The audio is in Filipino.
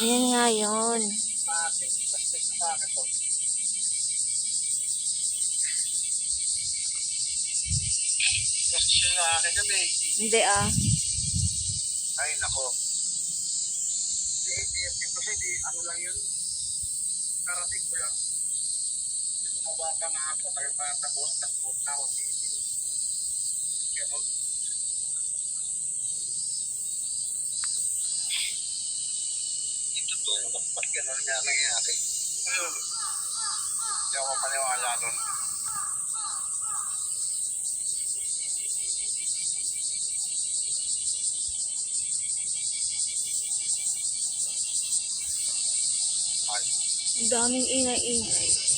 Yan nga yun. Sa akin, plastic sa akin to. Kasi sa akin yan eh. Hindi ah. Ay, nako. Kasi ano lang yun. Karating ko lang. Tumaba pa nga ako. Kaya pa tagos na ako. Ganun. Ito to. Ba't ganun nga nangyayari? Hindi ako paniwala nun. Daming ingay-ingay.